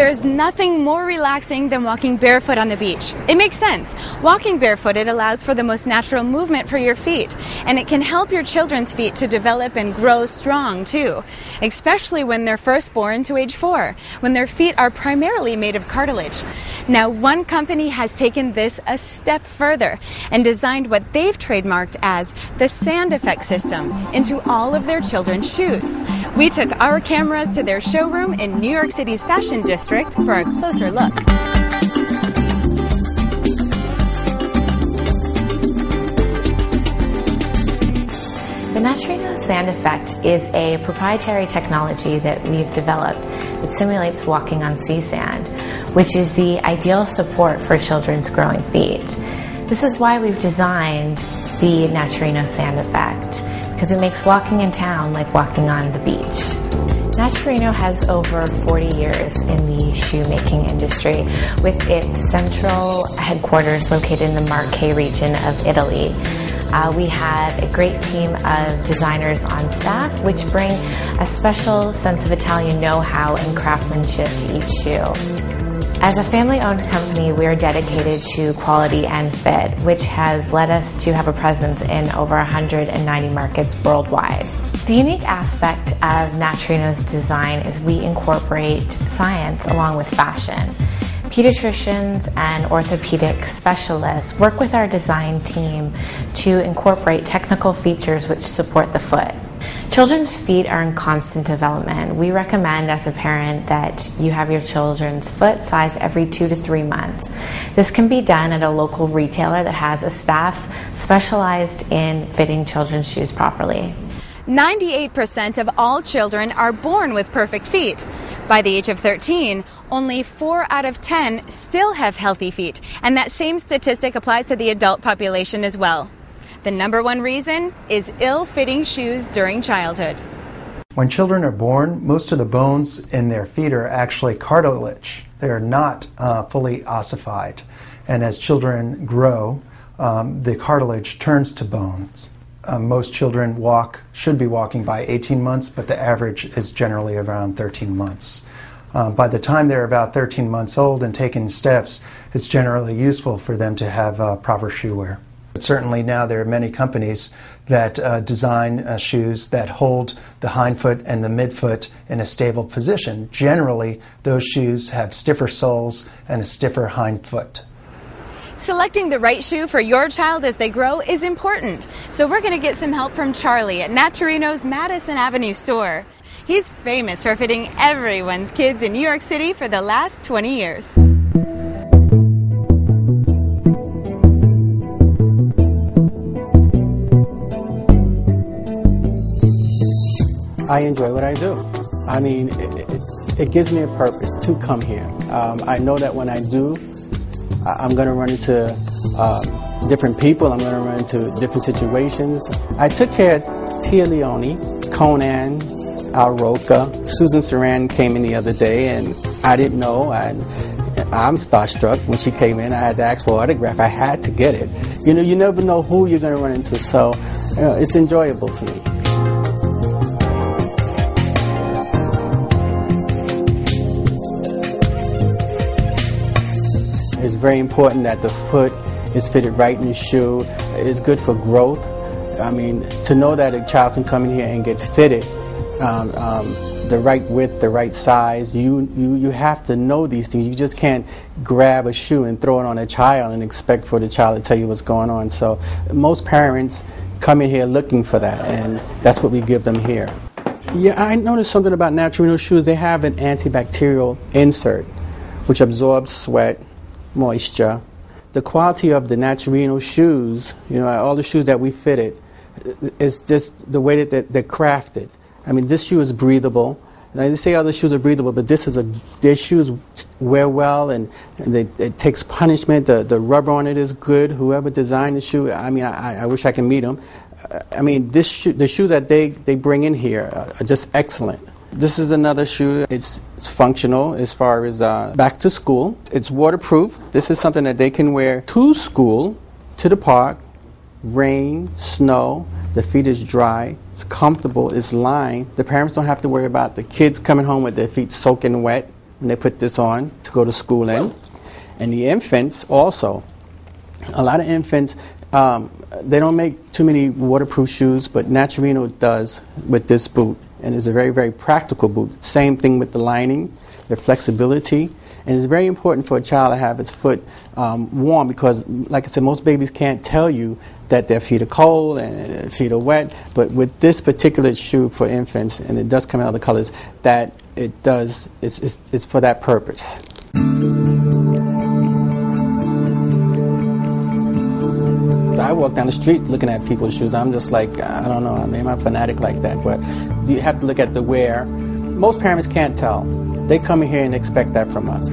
There's nothing more relaxing than walking barefoot on the beach. It makes sense. Walking barefooted allows for the most natural movement for your feet, and it can help your children's feet to develop and grow strong too, especially when they're first born to age 4, when their feet are primarily made of cartilage. Now, one company has taken this a step further and designed what they've trademarked as the sand effect system into all of their children's shoes. We took our cameras to their showroom in New York City's Fashion District for a closer look. The Naturino sand effect is a proprietary technology that we've developed that simulates walking on sea sand, which is the ideal support for children's growing feet. This is why we've designed the Naturino sand effect, because it makes walking in town like walking on the beach. Naturino has over 40 years in the shoemaking industry, with its central headquarters located in the Marche region of Italy. We have a great team of designers on staff, which bring a special sense of Italian know-how and craftsmanship to each shoe. As a family-owned company, we are dedicated to quality and fit, which has led us to have a presence in over 190 markets worldwide. The unique aspect of Naturino's design is we incorporate science along with fashion. Pediatricians and orthopedic specialists work with our design team to incorporate technical features which support the foot. Children's feet are in constant development. We recommend as a parent that you have your children's foot sized every 2 to 3 months. This can be done at a local retailer that has a staff specialized in fitting children's shoes properly. 98% of all children are born with perfect feet. By the age of 13, only 4 out of 10 still have healthy feet, and that same statistic applies to the adult population as well. The number one reason is ill-fitting shoes during childhood. When children are born, most of the bones in their feet are actually cartilage. They are not fully ossified. And as children grow, the cartilage turns to bones. Most children should be walking by 18 months, but the average is generally around 13 months. By the time they're about 13 months old and taking steps, it's generally useful for them to have proper shoe wear. But certainly now there are many companies that design shoes that hold the hindfoot and the midfoot in a stable position. Generally, those shoes have stiffer soles and a stiffer hindfoot. Selecting the right shoe for your child as they grow is important, so we're going to get some help from Charlie at Naturino's Madison Avenue store. He's famous for fitting everyone's kids in New York City for the last 20 years. I enjoy what I do. I mean, it gives me a purpose to come here. I know that when I do, I'm going to run into different people. I'm going to run into different situations. I took care of Tia Leone, Conan, Al Roca. Susan Saran came in the other day, and I didn't know. I'm starstruck. When she came in, I had to ask for an autograph. I had to get it. You know, you never know who you're going to run into, so it's enjoyable for me. It's very important that the foot is fitted right in the shoe. It's good for growth. I mean, to know that a child can come in here and get fitted, the right width, the right size, you have to know these things. You just can't grab a shoe and throw it on a child and expect for the child to tell you what's going on. So most parents come in here looking for that, and that's what we give them here. Yeah, I noticed something about Naturino shoes. They have an antibacterial insert, which absorbs sweat, moisture. The quality of the Naturino shoes, you know, all the shoes that we fitted, is just the way that they're crafted. I mean, this shoe is breathable. Now, they say other shoes are breathable, but their shoes wear well, and it takes punishment. The rubber on it is good. Whoever designed the shoe, I mean, I wish I could meet them. I mean, the shoes that they bring in here are just excellent. This is another shoe. It's functional as far as back to school. It's waterproof. This is something that they can wear to school, to the park, rain, snow. The feet is dry. It's comfortable. It's lined. The parents don't have to worry about the kids coming home with their feet soaking wet. when they put this on to go to school in. And the infants also. A lot of infants, they don't make too many waterproof shoes, but Naturino does with this boot. And it's a very, very practical boot. Same thing with the lining, the flexibility. And it's very important for a child to have its foot warm because, like I said, most babies can't tell you that their feet are cold and their feet are wet. But with this particular shoe for infants, and it does come in other colors, that it does, it's for that purpose. I walk down the street looking at people's shoes. I'm just like, I don't know, maybe I'm a fanatic like that, but you have to look at the wear. Most parents can't tell. They come in here and expect that from us.